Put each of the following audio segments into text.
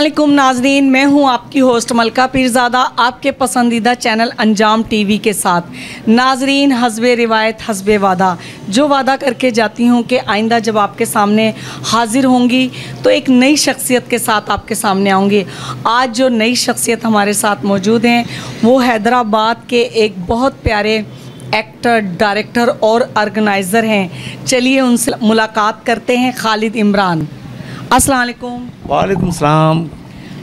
अस्सलामुअलैकुम नाजरीन, मैं हूं आपकी होस्ट मलका पीरज़ादा आपके पसंदीदा चैनल अंजाम टीवी के साथ। नाजरीन, हस्बे रिवायत हस्बे वादा, जो वादा करके जाती हूं कि आइंदा जब आपके सामने हाजिर होंगी तो एक नई शख्सियत के साथ आपके सामने आऊँगी। आज जो नई शख्सियत हमारे साथ मौजूद हैं वो हैदराबाद के एक बहुत प्यारे एक्टर, डायरेक्टर और ऑर्गेनाइज़र हैं। चलिए उनसे मुलाकात करते हैं। खालिद इमरान, अस्सलाम वालेकुम। वालेकुम सलाम।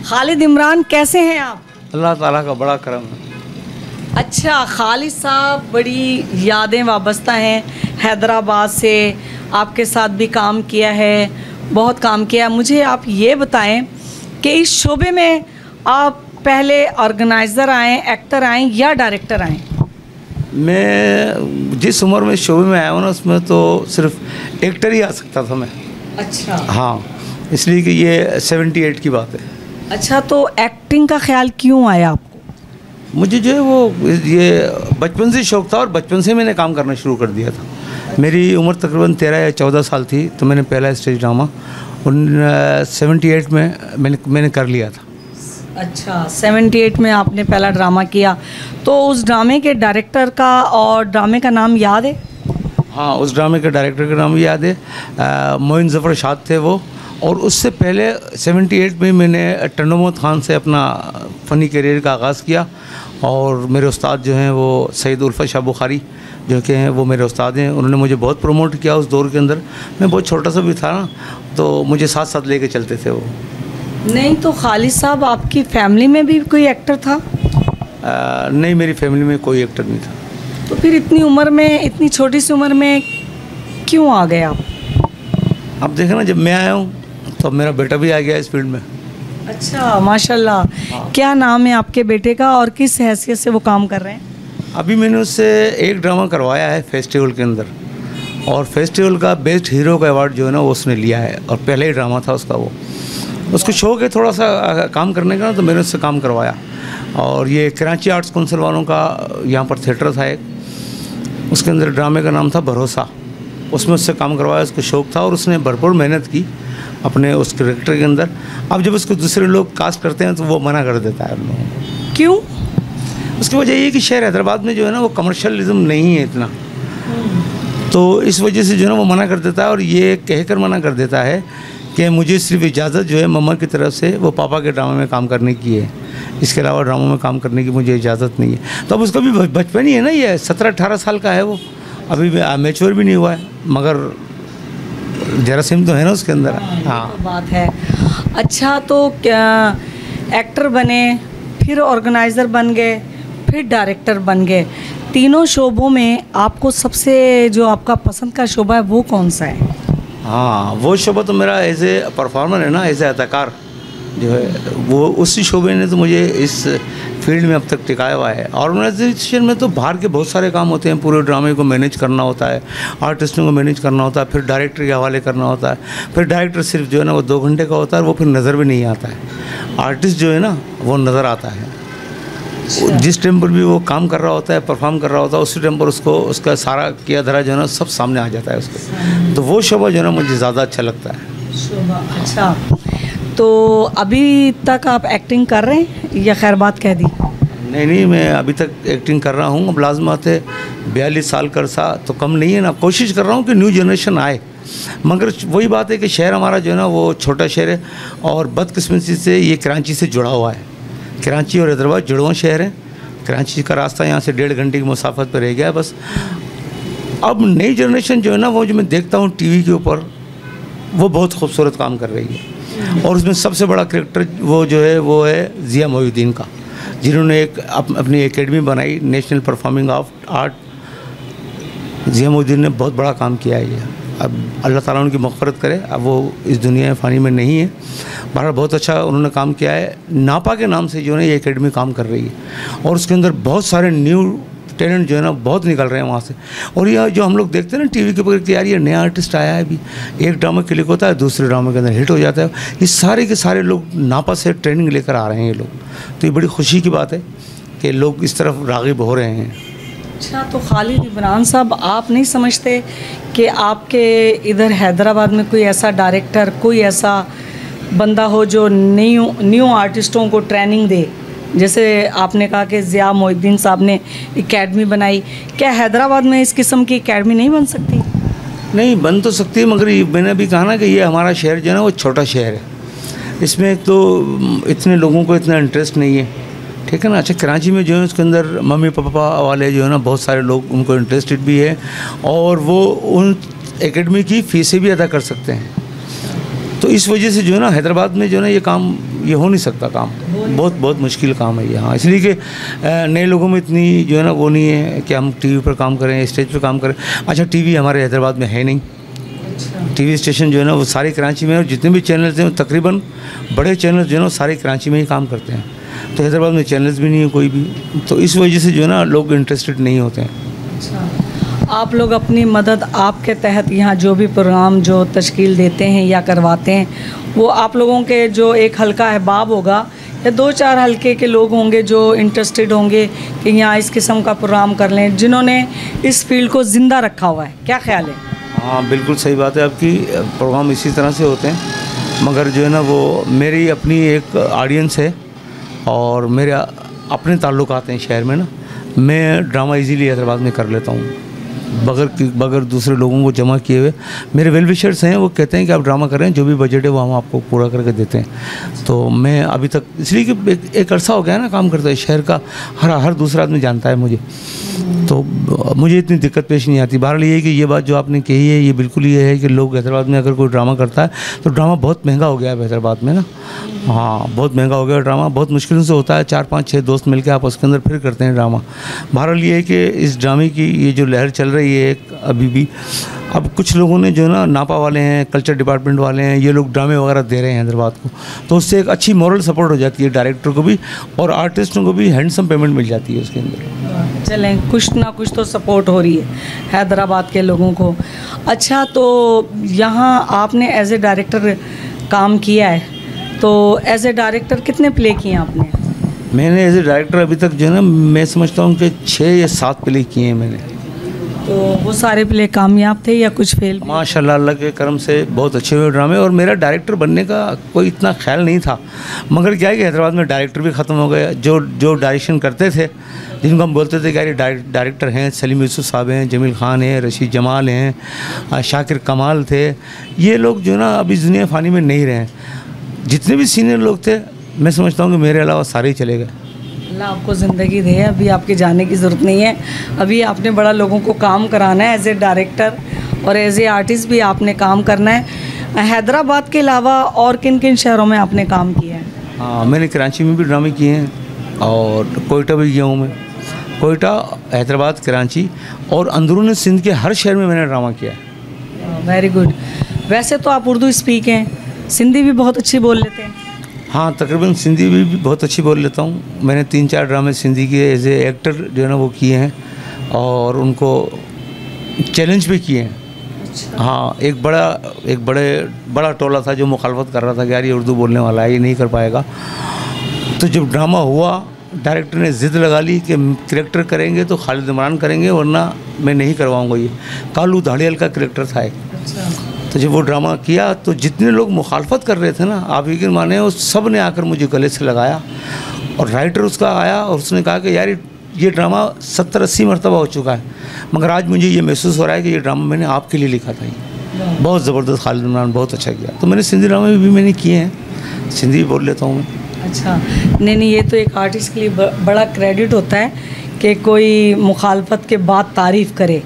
खालिद इमरान, कैसे हैं आप? अल्लाह ताला का बड़ा करम है। अच्छा, खालिद साहब, बड़ी यादें वाबस्ता हैं हैदराबाद से, आपके साथ भी काम किया है, बहुत काम किया। मुझे आप ये बताएं कि इस शोबे में आप पहले ऑर्गेनाइज़र आए, एक्टर आए या डायरेक्टर आए? मैं जिस उम्र में शोबे में आया हूँ ना, उसमें तो सिर्फ एक्टर ही आ सकता था मैं। अच्छा। हाँ, इसलिए कि ये 78 की बात है। अच्छा, तो एक्टिंग का ख्याल क्यों आया आपको? मुझे जो है वो ये बचपन से शौक़ था और बचपन से मैंने काम करना शुरू कर दिया था। मेरी उम्र तकरीबन 13 या 14 साल थी तो मैंने पहला स्टेज ड्रामा 78 में मैंने कर लिया था। अच्छा, 78 में आपने पहला ड्रामा किया, तो उस ड्रामे के डायरेक्टर का और ड्रामे का नाम याद है? हाँ, उस ड्रामे के डायरेक्टर का नाम याद है, मोइन ज़फ़र शाद थे वो। और उससे पहले 78 में मैंने टंडोमत खान से अपना फ़नी करियर का आगाज़ किया और मेरे उस्ताद जो हैं वो सैयद उल्फत शाह बुखारी जो कि हैं वो मेरे उस्ताद हैं। उन्होंने मुझे बहुत प्रमोट किया उस दौर के अंदर। मैं बहुत छोटा सा भी था ना, तो मुझे साथ साथ लेके चलते थे वो। नहीं तो खालिद साहब, आपकी फैमिली में भी कोई एक्टर था? नहीं, मेरी फैमिली में कोई एक्टर नहीं था। तो फिर इतनी उम्र में, इतनी छोटी सी उम्र में क्यों आ गए आप? अब देखें ना, जब मैं आया हूँ तो मेरा बेटा भी आ गया इस फील्ड में। अच्छा, माशाल्लाह। क्या नाम है आपके बेटे का और किस हैसियत से वो काम कर रहे हैं? अभी मैंने उससे एक ड्रामा करवाया है फेस्टिवल के अंदर, और फेस्टिवल का बेस्ट हीरो का अवार्ड जो है ना वो उसने लिया है, और पहले ही ड्रामा था उसका। वो उसको शौक़ है थोड़ा सा काम करने का, तो मैंने उससे काम करवाया। और ये कराची आर्ट्स काउंसिल वालों का यहाँ पर थिएटर था एक, उसके अंदर ड्रामे का नाम था भरोसा। उसमें उससे काम करवाया, उसको शौक़ था और उसने भरपूर मेहनत की अपने उस कैरेक्टर के अंदर। अब जब उसको दूसरे लोग कास्ट करते हैं तो वो मना कर देता है उन लोगों को। क्यों? उसकी वजह ये है कि शहर हैदराबाद में जो है ना वो कमर्शियलिज्म नहीं है इतना, तो इस वजह से जो है ना वो मना कर देता है। और ये कहकर मना कर देता है कि मुझे सिर्फ इजाज़त जो है मम्मा की तरफ से वो पापा के ड्रामा में काम करने की है, इसके अलावा ड्रामा में काम करने की मुझे इजाज़त नहीं है। तो अब उसका भी बचपन ही है ना, ये 17-18 साल का है वो, अभी मैच्योर भी नहीं हुआ है, मगर जरासीम तो है ना उसके अंदर। हाँ, तो बात है। अच्छा, तो क्या एक्टर बने, फिर ऑर्गेनाइज़र बन गए, फिर डायरेक्टर बन गए, तीनों शोबों में आपको सबसे जो आपका पसंद का शोबा है वो कौन सा है? हाँ, वो शोबा तो मेरा एज ए परफॉर्मर है ना, एज ए अदाकार जो है वो, उसी शोबे ने तो मुझे इस फील्ड में अब तक टिकाया हुआ है। ऑर्गेनाइजेशन में तो बाहर के बहुत सारे काम होते हैं, पूरे ड्रामे को मैनेज करना होता है, आर्टिस्टों को मैनेज करना होता है, फिर डायरेक्टर के हवाले करना होता है। फिर डायरेक्टर सिर्फ जो है ना वो 2 घंटे का होता है, वो फिर नज़र भी नहीं आता है। आर्टिस्ट जो है ना वो नज़र आता है। जिस टाइम पर भी वो काम कर रहा होता है, परफॉर्म कर रहा होता है, उसी टाइम पर उसको उसका सारा किया धरा जो है ना सब सामने आ जाता है उसको। तो वो शोबा जो है ना मुझे ज़्यादा अच्छा लगता है। शोबा। अच्छा, तो अभी तक आप एक्टिंग कर रहे हैं या खैर बात कह दी? नहीं, मैं अभी तक एक्टिंग कर रहा हूँ। अब लाजमत है, 42 साल का अर्सा तो कम नहीं है ना। कोशिश कर रहा हूँ कि न्यू जनरेशन आए, मगर वही बात है कि शहर हमारा जो है ना वो छोटा शहर है और बदकिस्मती से ये कराची से जुड़ा हुआ है। कराची और हैदराबाद जुड़वा शहर है। कराची का रास्ता यहाँ से 1.5 घंटे की मुसाफत पर रह गया है बस। अब नई जनरेशन जो है ना वो जो मैं देखता हूँ टीवी के ऊपर, वो बहुत खूबसूरत काम कर रही है। और उसमें सबसे बड़ा कैरेक्टर वो जो है वो है ज़िया मोहिउद्दीन का, जिन्होंने एक अपनी एकेडमी बनाई, national performing art. Zia Mohiuddin ने बहुत बड़ा काम किया है ये। अब अल्लाह ताला उनकी मग़फ़िरत करे, अब वो इस दुनिया फ़ानी में नहीं है। बहरहाल बहुत अच्छा उन्होंने काम किया है। नापा के नाम से जो है ये एकेडमी काम कर रही है और उसके अंदर बहुत सारे न्यू टैलेंट जो है ना बहुत निकल रहे हैं वहाँ से। और यह जो हम लोग देखते हैं ना टीवी के ऊपर कि यार ये नया आर्टिस्ट आया है, अभी एक ड्रामा क्लिक होता है, दूसरे ड्रामा के अंदर हिट हो जाता है। ये सारे के सारे लोग नापा से ट्रेनिंग लेकर आ रहे हैं ये लोग। तो ये बड़ी खुशी की बात है कि लोग इस तरफ राग़िब हो रहे हैं। अच्छा, तो खालिद इमरान साहब, आप नहीं समझते कि आपके इधर हैदराबाद में कोई ऐसा डायरेक्टर, कोई ऐसा बंदा हो जो न्यू आर्टिस्टों को ट्रेनिंग दे, जैसे आपने कहा कि ज़िया मोहिद्दीन साहब ने एकेडमी बनाई, क्या हैदराबाद में इस किस्म की एकेडमी नहीं बन सकती? नहीं, बन तो सकती है, मगर मैंने अभी कहा ना कि ये हमारा शहर जो है ना वो छोटा शहर है, इसमें तो इतने लोगों को इतना इंटरेस्ट नहीं है, ठीक है ना। अच्छा, कराची में जो है उसके अंदर मम्मी पापा वाले जो है ना बहुत सारे लोग उनको इंटरेस्टेड भी है और वो उन एकेडमी की फ़ीसें भी अदा कर सकते हैं। तो इस वजह से जो है ना हैदराबाद में जो है ना ये हो नहीं सकता काम, बहुत मुश्किल काम है ये। हाँ, इसलिए कि नए लोगों में इतनी जो है ना वो नहीं है कि हम टीवी पर काम करें, स्टेज पर काम करें। अच्छा, टीवी हमारे हैदराबाद में है नहीं, टीवी स्टेशन जो है ना वो सारे कराची में, और जितने भी चैनल्स हैं तकरीबन बड़े चैनल्स जो है ना सारे कराची में ही काम करते हैं, तो हैदराबाद में चैनल्स भी नहीं है कोई भी, तो इस वजह से जो है ना लोग इंटरेस्टेड नहीं होते हैं। आप लोग अपनी मदद आपके तहत यहाँ जो भी प्रोग्राम जो तश्कील देते हैं या करवाते हैं, वो आप लोगों के जो एक हल्का अहबाब होगा या 2-4 हल्के के लोग होंगे जो इंटरेस्टेड होंगे कि यहाँ इस किस्म का प्रोग्राम कर लें, जिन्होंने इस फील्ड को ज़िंदा रखा हुआ है, क्या ख्याल है? हाँ, बिल्कुल सही बात है आपकी, प्रोग्राम इसी तरह से होते हैं, मगर जो है ना वो मेरी अपनी एक ऑडियंस है और मेरे अपने ताल्लुकात हैं शहर में ना, मैं ड्रामा इजीली हैदराबाद में कर लेता हूँ बगैर दूसरे लोगों को जमा किए हुए। मेरे वेल विशर्स हैं, वो कहते हैं कि आप ड्रामा करें, जो भी बजट है वो हम आपको पूरा करके देते हैं। तो मैं अभी तक, इसलिए कि एक अरसा हो गया ना काम करता है, शहर का हर दूसरा आदमी जानता है मुझे, तो मुझे इतनी दिक्कत पेश नहीं आती। बहरहाल ये है कि ये बात जो आपने कही है ये बिल्कुल ये है कि लोग हैदराबाद में अगर कोई ड्रामा करता है तो ड्रामा बहुत महंगा हो गया है हैदराबाद में ना। हाँ, बहुत महंगा हो गया ड्रामा, बहुत मुश्किल से होता है, 4-5-6 दोस्त मिलकर आप उसके अंदर फिर करते हैं ड्रामा। बहरहाल ये है कि इस ड्रामे की ये जो लहर चल रही है अभी भी, अब कुछ लोगों ने जो है ना नापा वाले हैं, कल्चर डिपार्टमेंट वाले हैं, ये लोग ड्रामे वगैरह दे रहे हैं हैदराबाद को, तो उससे एक अच्छी मॉरल सपोर्ट हो जाती है डायरेक्टर को भी और आर्टिस्टों को भी हैंडसम पेमेंट मिल जाती है उसके अंदर। चलें, कुछ ना कुछ तो सपोर्ट हो रही है हैदराबाद के लोगों को। अच्छा, तो यहाँ आपने एज ए डायरेक्टर काम किया है, तो एज ए डायरेक्टर कितने प्ले किए आपने? मैंने एज ए डायरेक्टर अभी तक जो है ना मैं समझता हूँ कि 6 या 7 प्ले किए हैं मैंने। तो वो सारे प्ले कामयाब थे या कुछ फेल? माशाल्लाह, अल्लाह के करम से बहुत अच्छे हुए ड्रामे, और मेरा डायरेक्टर बनने का कोई इतना ख्याल नहीं था, मगर क्या है कि हैदराबाद में डायरेक्टर भी ख़त्म हो गए जो डायरेक्शन करते थे, जिनको हम बोलते थे कि यार डायरेक्टर हैं, सलीम यूसुफ साहब हैं, जमील ख़ान हैं, रशीद जमाल हैं, शाकिर कमाल थे, ये लोग जो ना अभी दुनिया फ़ानी में नहीं रहे। जितने भी सीनियर लोग थे मैं समझता हूँ कि मेरे अलावा सारे ही चले गए। अल्लाह आपको ज़िंदगी दे, अभी आपके जाने की ज़रूरत नहीं है, अभी आपने बड़ा लोगों को काम कराना है एज ए डायरेक्टर और एज ए आर्टिस्ट भी आपने काम करना है। हैदराबाद के अलावा और किन किन शहरों में आपने काम किया है? हाँ, मैंने कराची में भी ड्रामे किए हैं और कोयटा भी गया हूँ मैं, कोयटा, हैदराबाद, कराची और अंदरूनी सिंध के हर शहर में मैंने ड्रामा किया है। Very good. वैसे तो आप उर्दू स्पीक हैं, सिंधी भी बहुत अच्छी बोल लेते हैं? हाँ, तकरीबन सिंधी भी बहुत अच्छी बोल लेता हूँ। मैंने 3-4 ड्रामे सिंधी के एज ए एक्टर जो है ना वो किए हैं और उनको चैलेंज भी किए हैं। अच्छा। हाँ, एक बड़ा टोला था जो मुखालफत कर रहा था कि यार ये उर्दू बोलने वाला है, ये नहीं कर पाएगा। तो जब ड्रामा हुआ, डायरेक्टर ने ज़िद लगा ली कि करेक्टर करेंगे तो खालिद इमरान करेंगे, वरना मैं नहीं करवाऊँगा। ये कालू धाड़ियल का करेक्टर था एक। अच्छा। तो जब वो ड्रामा किया तो जितने लोग मुखालफत कर रहे थे ना, आप यकीन माने, वो सब ने आकर मुझे गले से लगाया और राइटर उसका आया और उसने कहा कि यार ये ड्रामा 70-80 मरतबा हो चुका है, मगर आज मुझे ये महसूस हो रहा है कि ये ड्रामा मैंने आपके लिए लिखा था। ये बहुत ज़बरदस्त, खालिद इमरान बहुत अच्छा किया। तो मैंने सिंधी ड्रामे भी मैंने किए हैं, सिंधी भी बोल लेता हूँ मैं। अच्छा, नहीं, ये तो एक आर्टिस्ट के लिए बड़ा क्रेडिट होता है कि कोई मुखालफत के बाद तारीफ़ करे,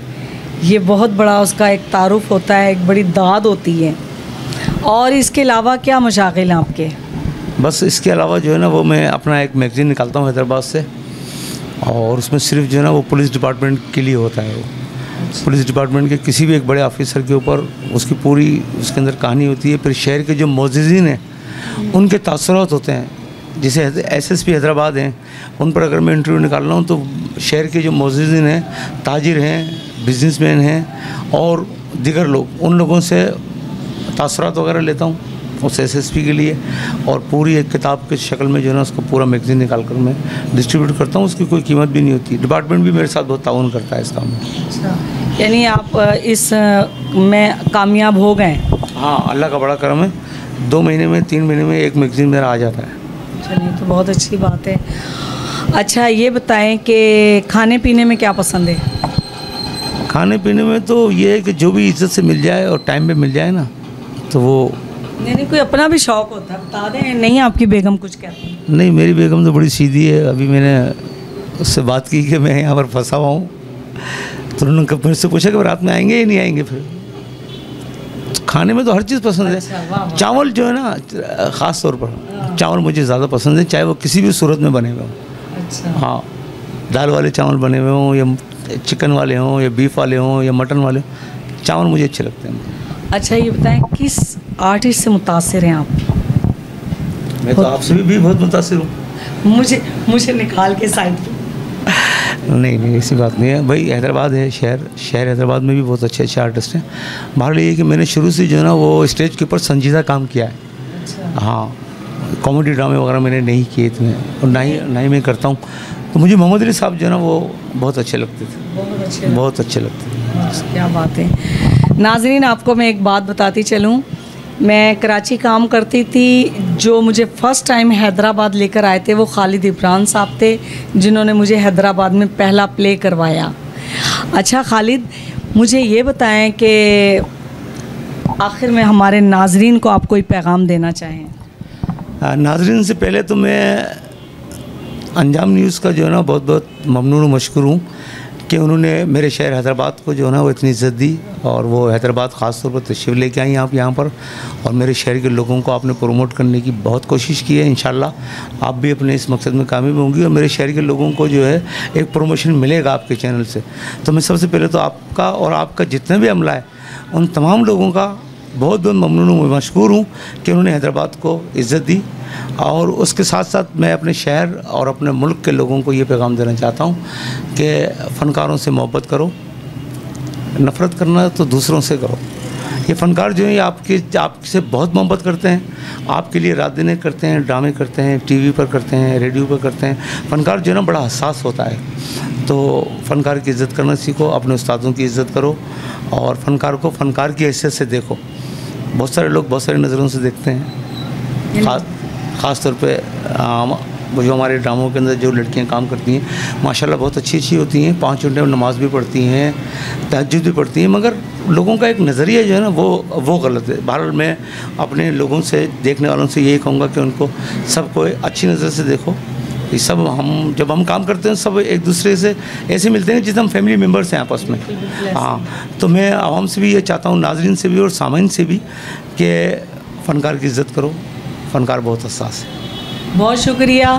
ये बहुत बड़ा उसका एक तारुफ होता है, एक बड़ी दाद होती है। और इसके अलावा क्या मशागिल हैं आपके? बस इसके अलावा जो है ना वो मैं अपना एक मैगज़ीन निकालता हूँ हैदराबाद से, और उसमें सिर्फ जो है ना वो पुलिस डिपार्टमेंट के लिए होता है। वो पुलिस डिपार्टमेंट के किसी भी एक बड़े ऑफिसर के ऊपर उसकी पूरी उसके अंदर कहानी होती है। फिर शहर के जो मोअज़्ज़िज़ीन हैं उनके तासुरात होते हैं, जैसे SSP हैदराबाद हैं, उन पर अगर मैं इंटरव्यू निकाल रहा हूँ तो शहर के जो मोअज़्ज़िज़ीन हैं, ताजिर हैं, बिजनेसमैन हैं और दीगर लोग, उन लोगों से तासुरात वगैरह लेता हूँ उस SSP के लिए, और पूरी एक किताब की शक्ल में जो है ना उसको पूरा मैगज़ीन निकाल कर मैं डिस्ट्रीब्यूट करता हूँ। उसकी कोई कीमत भी नहीं होती। डिपार्टमेंट भी मेरे साथ बहुत ताउन करता है इस काम में। अच्छा, यानी आप इस में कामयाब हो गए? हाँ, अल्लाह का बड़ा करम है। 2 महीने में 3 महीने में एक मैगज़ीन मेरा आ जाता है। चलिए, तो बहुत अच्छी बात है। अच्छा, ये बताएं कि खाने पीने में क्या पसंद है? खाने पीने में तो ये है कि जो भी इज्जत से मिल जाए और टाइम पे मिल जाए ना, तो वो नहीं, कोई अपना भी शौक होता है, बता दें। नहीं, आपकी बेगम कुछ कहती है? नहीं, मेरी बेगम तो बड़ी सीधी है। अभी मैंने उससे बात की कि मैं यहाँ पर फंसा हुआ हूँ, तो उन्होंने मेरे से पूछा कि रात में आएंगे या नहीं आएंगे। फिर खाने में तो हर चीज़ पसंद है। अच्छा, वाह, वाह। चावल जो है ना, ख़ास तौर पर चावल मुझे ज़्यादा पसंद है, चाहे वो किसी भी सूरत में बने हुए हों। अच्छा। हाँ, दाल वाले चावल बने हुए हों या चिकन वाले हों या बीफ वाले हों या मटन वाले हों, चावल मुझे अच्छे लगते हैं। अच्छा, ये बताएं किस आर्टिस्ट से मुतासिर हैं आप? मैं तो आपसे भी बहुत मुतासिर हूँ। मुझे निकाल के साइड पे। नहीं, ऐसी बात नहीं है भाई। हैदराबाद है शहर हैदराबाद में भी बहुत अच्छे आर्टिस्ट हैं। बहरहाल ये है कि मैंने शुरू से जो है ना वो स्टेज के ऊपर संजीदा काम किया है। अच्छा। हाँ, कॉमेडी ड्रामे वगैरह मैंने नहीं किए इतने, और ना ही मैं करता हूँ। तो मुझे मोहम्मद अली साहब जो है ना वो बहुत अच्छे लगते थे, बहुत अच्छे लगते थे। क्या बात है। नाज़रीन, आपको मैं एक बात बताती चलूँ। मैं कराची काम करती थी। जो मुझे फ़र्स्ट टाइम हैदराबाद लेकर आए थे वो खालिद इमरान साहब थे, जिन्होंने मुझे हैदराबाद में पहला प्ले करवाया। अच्छा खालिद, मुझे ये बताएं कि आखिर में हमारे नाज़रीन को आप कोई पैगाम देना चाहें? नाज़रीन से पहले तो मैं अंजाम न्यूज़ का जो है ना बहुत बहुत ममनून और मशकूर हूँ कि उन्होंने मेरे शहर हैदराबाद को जो है ना वो इतनी इज़्ज़त दी, और वो हैदराबाद ख़ास तौर पर तशरीफ़ लेके आई आप यहाँ पर, और मेरे शहर के लोगों को आपने प्रोमोट करने की बहुत कोशिश की है। इंशाल्लाह आप भी अपने इस मकसद में कामयाब होंगी और मेरे शहर के लोगों को जो है एक प्रमोशन मिलेगा आपके चैनल से। तो मैं सबसे पहले तो आपका और आपका जितना भी अमला है उन तमाम लोगों का बहुत बहुत ममनून और मशकूर हूँ कि उन्होंने हैदराबाद को इज़्ज़त दी। और उसके साथ साथ मैं अपने शहर और अपने मुल्क के लोगों को ये पैगाम देना चाहता हूँ कि फ़नकारों से मोहब्बत करो, नफ़रत करना तो दूसरों से करो। ये फ़नकार जो है आपसे बहुत मोहब्बत करते हैं, आपके लिए रात दिन करते हैं, ड्रामे करते हैं, टीवी पर करते हैं, रेडियो पर करते हैं। फ़नकार जो है ना बड़ा हसास होता है, तो फ़नकार की इज़्ज़त करना सीखो, अपने उस्तादों की इज़्ज़त करो और फ़नकार को फ़नकार की हैसियत से देखो। बहुत सारे लोग बहुत सारी नज़रों से देखते हैं। ख़ास तौर पे जो हमारे ड्रामों के अंदर जो लड़कियां काम करती हैं माशाल्लाह बहुत अच्छी होती हैं, 5 घंटे नमाज भी पढ़ती हैं, तहज्जुद भी पढ़ती हैं, मगर लोगों का एक नज़रिया जो है ना वो गलत है। बहरहाल मैं अपने लोगों से, देखने वालों से यही कहूँगा कि उनको सबको अच्छी नज़र से देखो। ये सब जब हम काम करते हैं सब एक दूसरे से ऐसे मिलते हैं जिस हम फैमिली मेम्बर्स हैं आपस में। हाँ, तो मैं आवाम से भी ये चाहता हूँ, नाज़रीन से भी और सामाइन से भी, कि फ़नकार की इज़्ज़त करो। फ़नकार बहुत हसास है। बहुत शुक्रिया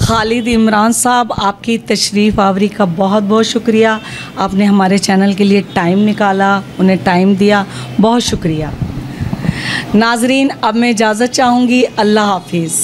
खालिद इमरान साहब, आपकी तशरीफ़ आवरी का बहुत बहुत शुक्रिया। आपने हमारे चैनल के लिए टाइम निकाला, उन्हें टाइम दिया, बहुत शुक्रिया। नाज़रीन, अब मैं इजाज़त चाहूँगी। अल्लाह हाफिज़।